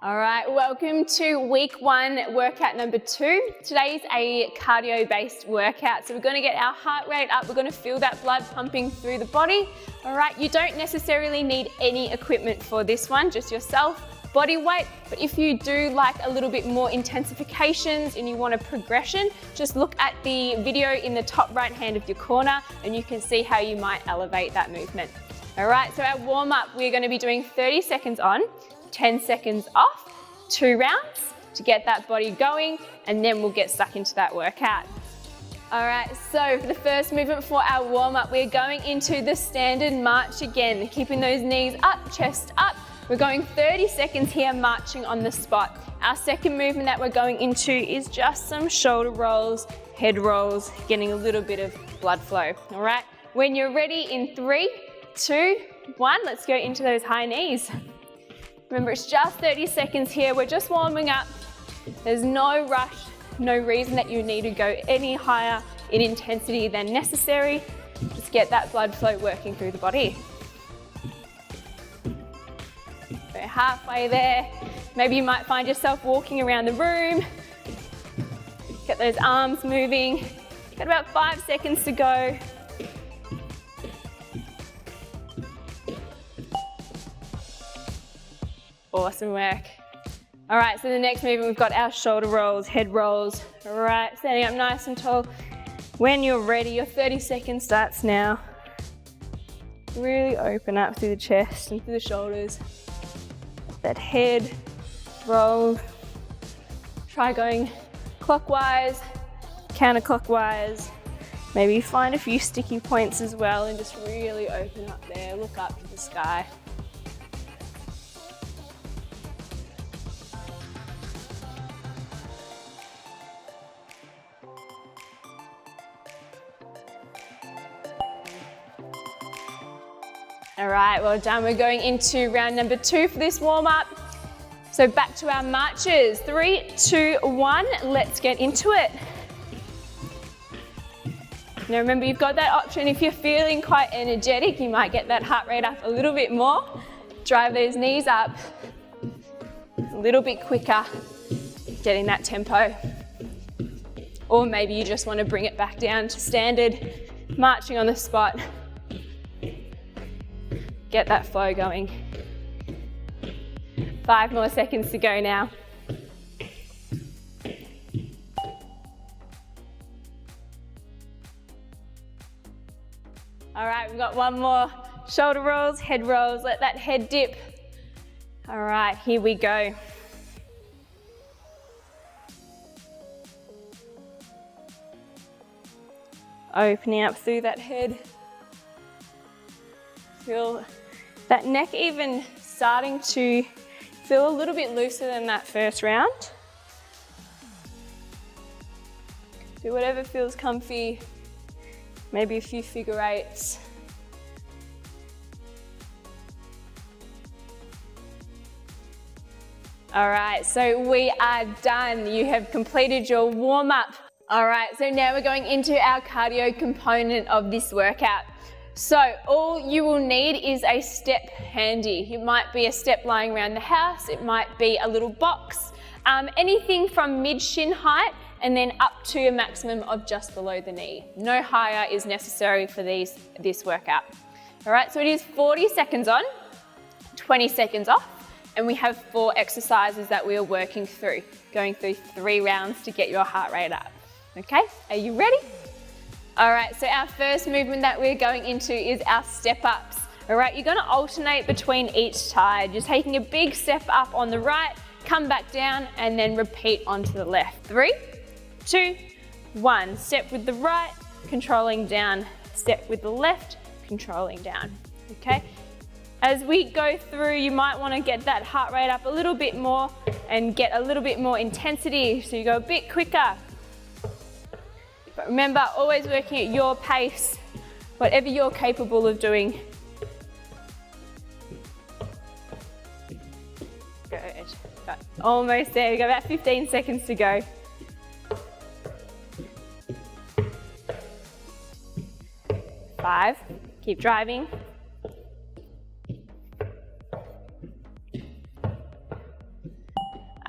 All right, welcome to week 1, workout number 2. Today's a cardio-based workout, so we're going to get our heart rate up. We're going to feel that blood pumping through the body. All right, you don't necessarily need any equipment for this one, just yourself, body weight. But if you do like a little bit more intensifications and you want a progression, just look at the video in the top right hand of your corner and you can see how you might elevate that movement. All right, so our warm-up, we're going to be doing 30 seconds on, 10 seconds off, 2 rounds to get that body going, and then we'll get stuck into that workout. All right, so for the first movement for our warm-up, we're going into the standard march again, keeping those knees up, chest up. We're going 30 seconds here, marching on the spot. Our second movement that we're going into is just some shoulder rolls, head rolls, getting a little bit of blood flow. All right, when you're ready in 3, 2, 1, let's go into those high knees. Remember, it's just 30 seconds here. We're just warming up. There's no rush, no reason that you need to go any higher in intensity than necessary. Just get that blood flow working through the body. We're halfway there. Maybe you might find yourself walking around the room. Get those arms moving. Got about 5 seconds to go. Awesome work. All right, so the next movement, we've got our shoulder rolls, head rolls. All right, standing up nice and tall. When you're ready, your 30 seconds starts now. Really open up through the chest and through the shoulders. That head roll. Try going clockwise, counterclockwise. Maybe find a few sticky points as well and just really open up there. Look up to the sky. All right, well done. We're going into round number 2 for this warm-up. So back to our marches. 3, 2, 1, let's get into it. Now remember, you've got that option. If you're feeling quite energetic, you might get that heart rate up a little bit more. Drive those knees up a little bit quicker, getting that tempo. Or maybe you just want to bring it back down to standard, marching on the spot. Get that flow going. 5 more seconds to go now. All right, we've got one more. Shoulder rolls, head rolls, let that head dip. All right, here we go. Opening up through that head. Feel that neck even starting to feel a little bit looser than that first round. Do whatever feels comfy, maybe a few figure eights. All right, so we are done. You have completed your warm-up. All right, so now we're going into our cardio component of this workout. So all you will need is a step handy. It might be a step lying around the house, it might be a little box, anything from mid-shin height and then up to a maximum of just below the knee. No higher is necessary for this workout. All right, so it is 40 seconds on, 20 seconds off, and we have 4 exercises that we are working through, going through 3 rounds to get your heart rate up. Okay, are you ready? All right, so our first movement that we're going into is our step ups. All right, you're gonna alternate between each side. You're taking a big step up on the right, come back down, and then repeat onto the left. 3, 2, 1. Step with the right, controlling down. Step with the left, controlling down, okay? As we go through, you might wanna get that heart rate up a little bit more and get a little bit more intensity, so you go a bit quicker. But remember, always working at your pace, whatever you're capable of doing. Good. Almost there. We've got about 15 seconds to go. 5. Keep driving. 4.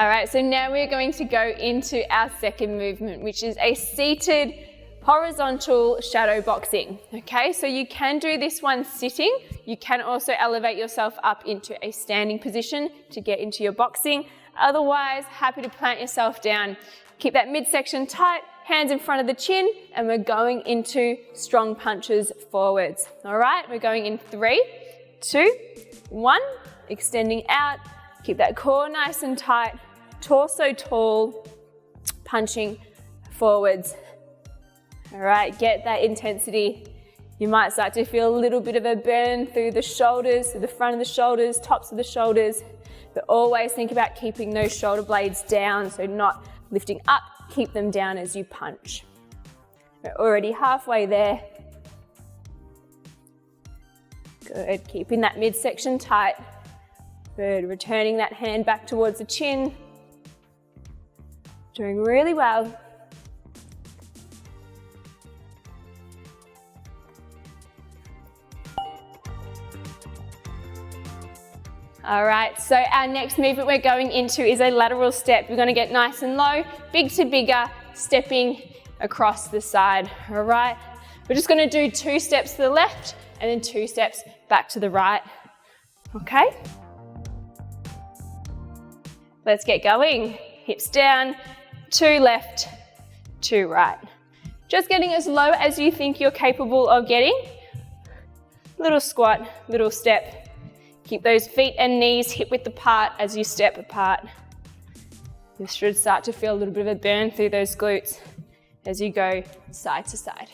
All right, so now we're going to go into our second movement, which is a seated horizontal shadow boxing. Okay, so you can do this one sitting. You can also elevate yourself up into a standing position to get into your boxing. Otherwise, happy to plant yourself down. Keep that midsection tight, hands in front of the chin, and we're going into strong punches forwards. All right, we're going in 3, 2, 1, extending out. Keep that core nice and tight, torso tall, punching forwards. All right, get that intensity. You might start to feel a little bit of a burn through the shoulders, through the front of the shoulders, tops of the shoulders, but always think about keeping those shoulder blades down, so not lifting up, keep them down as you punch. We're already halfway there. Good, keeping that midsection tight. Good, returning that hand back towards the chin. Doing really well. All right, so our next movement we're going into is a lateral step. We're going to get nice and low, big to bigger, stepping across the side. All right, we're just going to do 2 steps to the left and then 2 steps back to the right. Okay, let's get going. Hips down, 2 left, 2 right. Just getting as low as you think you're capable of getting. Little squat, little step. Keep those feet and knees hip width apart as you step apart. This should start to feel a little bit of a burn through those glutes as you go side to side.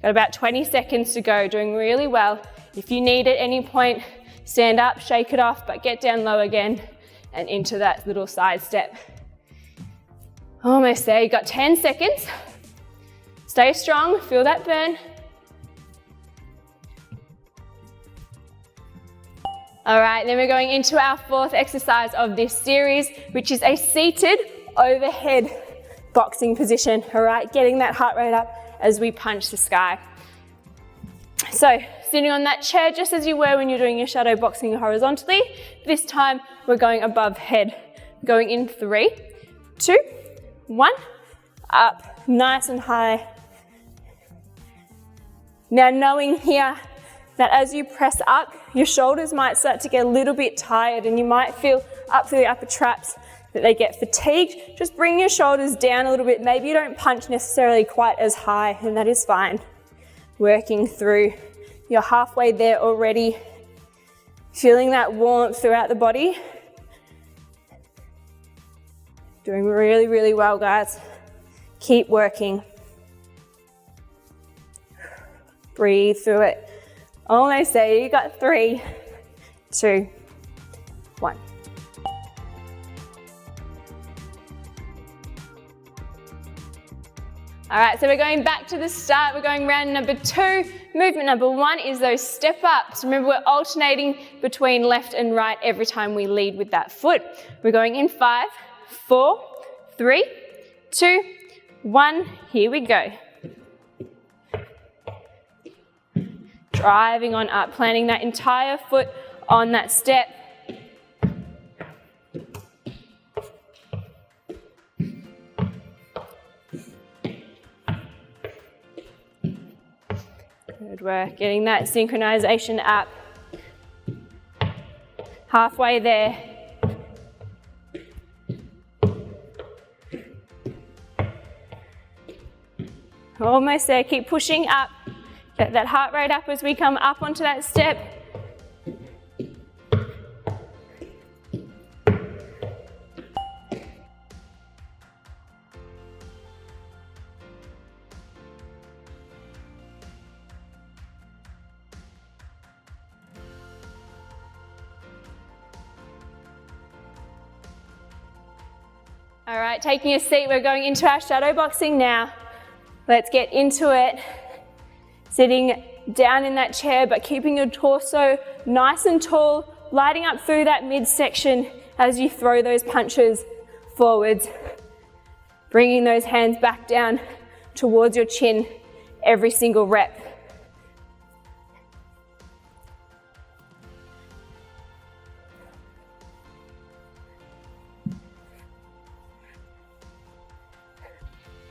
Got about 20 seconds to go, doing really well. If you need at any point, stand up, shake it off, but get down low again and into that little side step. Almost there, you got 10 seconds. Stay strong, feel that burn. All right, then we're going into our 4th exercise of this series, which is a seated overhead boxing position. All right, getting that heart rate up as we punch the sky. So sitting on that chair just as you were when you're doing your shadow boxing horizontally. This time we're going above head. Going in 3, 2, 1, up, nice and high. Now knowing here that as you press up, your shoulders might start to get a little bit tired and you might feel up through the upper traps that they get fatigued. Just bring your shoulders down a little bit. Maybe you don't punch necessarily quite as high, and that is fine. Working through. You're halfway there already. Feeling that warmth throughout the body. Doing really, really well, guys. Keep working. Breathe through it. Almost there, you got 3, 2, 1. All right, so we're going back to the start. We're going round number 2. Movement number 1 is those step ups. Remember, we're alternating between left and right every time we lead with that foot. We're going in 5, 4, 3, 2, 1. Here we go. Driving on up, planting that entire foot on that step. Good work, getting that synchronization up. Halfway there. Almost there, keep pushing up. Get that heart rate up as we come up onto that step. All right, taking a seat, we're going into our shadow boxing now. Let's get into it. Sitting down in that chair, but keeping your torso nice and tall, lighting up through that midsection as you throw those punches forwards. Bringing those hands back down towards your chin every single rep.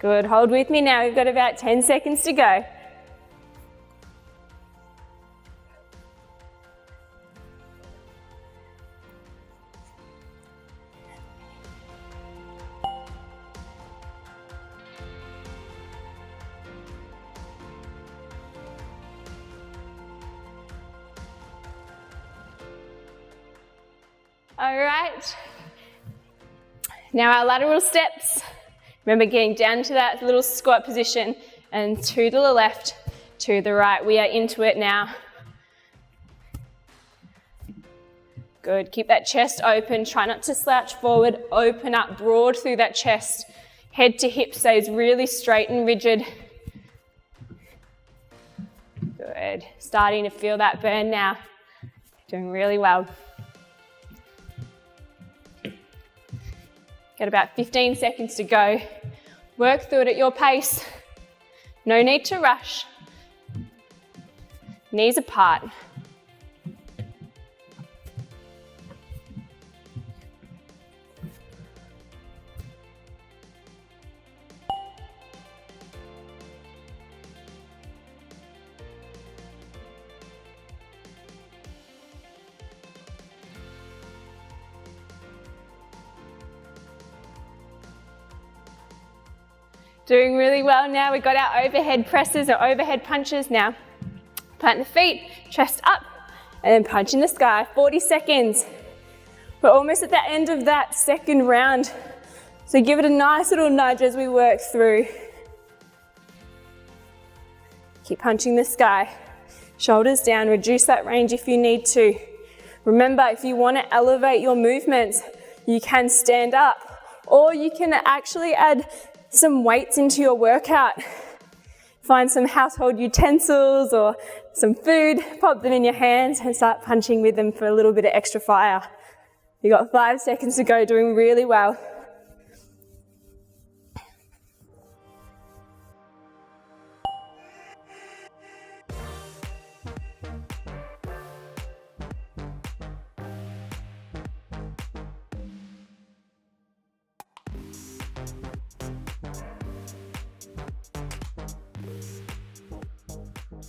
Good, hold with me now. We've got about 10 seconds to go. All right, now our lateral steps. Remember getting down to that little squat position and to the left, to the right. We are into it now. Good, keep that chest open. Try not to slouch forward. Open up broad through that chest. Head to hip stays really straight and rigid. Good, starting to feel that burn now. Doing really well. Got about 15 seconds to go. Work through it at your pace. No need to rush. Knees apart. Doing really well now. We've got our overhead presses or overhead punches now. Plant the feet, chest up, and then punch in the sky. 40 seconds. We're almost at the end of that second round. So give it a nice little nudge as we work through. Keep punching the sky. Shoulders down, reduce that range if you need to. Remember, if you want to elevate your movements, you can stand up, or you can actually add some weights into your workout. Find some household utensils or some food, pop them in your hands and start punching with them for a little bit of extra fire. You've got 5 seconds to go, doing really well.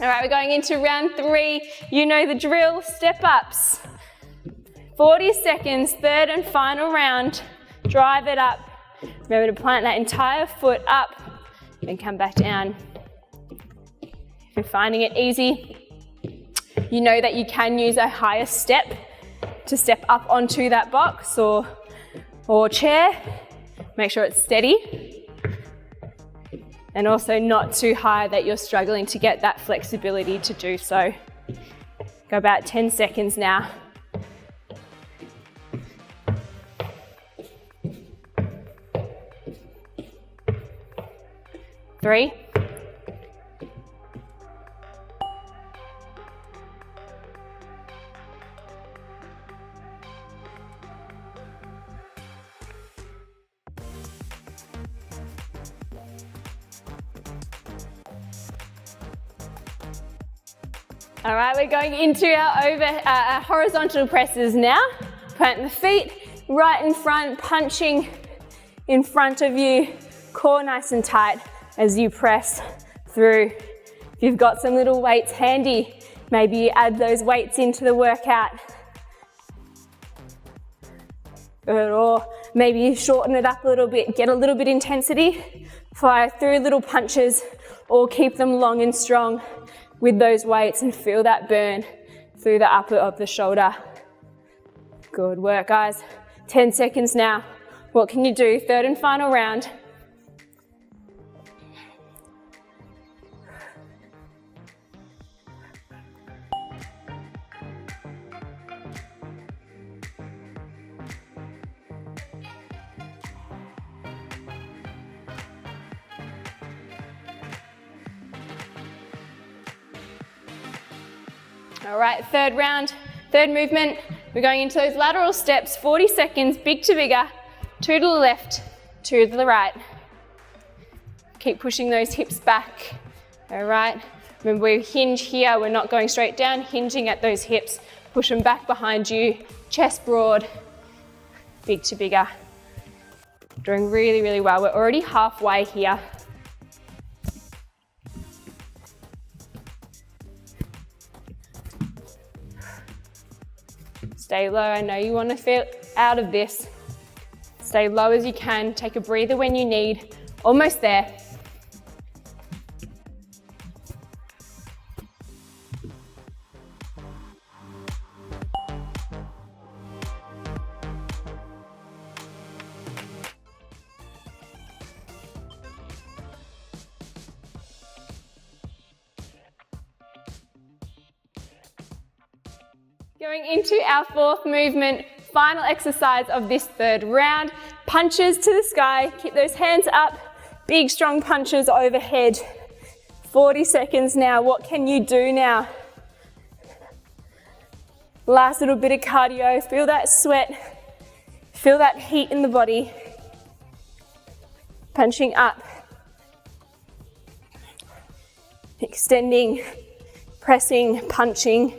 All right, we're going into round 3. You know the drill, step ups. 40 seconds, third and final round. Drive it up. Remember to plant that entire foot up and come back down. If you're finding it easy, you know that you can use a higher step to step up onto that box or chair. Make sure it's steady. And also not too high that you're struggling to get that flexibility to do so. Go about 10 seconds now. Three. All right, we're going into our horizontal presses now. Plant the feet right in front, punching in front of you. Core nice and tight as you press through. If you've got some little weights handy, maybe you add those weights into the workout. Or maybe you shorten it up a little bit, get a little bit intensity, fire through little punches, or keep them long and strong with those weights and feel that burn through the upper of the shoulder. Good work, guys. 10 seconds now. What can you do? Third and final round. All right, third round, third movement. We're going into those lateral steps, 40 seconds, big to bigger, 2 to the left, 2 to the right. Keep pushing those hips back, all right? Remember, we hinge here, we're not going straight down, hinging at those hips. Push them back behind you, chest broad, big to bigger. Doing really, really well. We're already halfway here. Stay low. I know you want to feel out of this. Stay low as you can. Take a breather when you need. Almost there. Going into our fourth movement, final exercise of this third round. Punches to the sky, keep those hands up, big strong punches overhead. 40 seconds now, what can you do now? Last little bit of cardio, feel that sweat, feel that heat in the body. Punching up, extending, pressing, punching.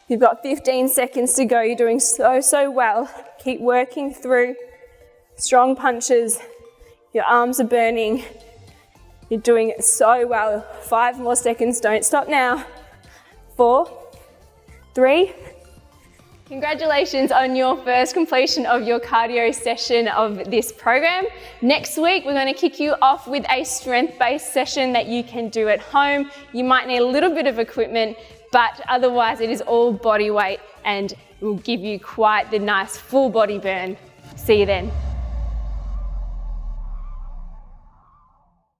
You've got 15 seconds to go. You're doing so well. Keep working through. Strong punches. Your arms are burning. You're doing it so well. 5 more seconds. Don't stop now. 4, 3. Congratulations on your first completion of your cardio session of this program. Next week, we're going to kick you off with a strength-based session that you can do at home. You might need a little bit of equipment, but otherwise it is all body weight and will give you quite the nice full body burn. See you then.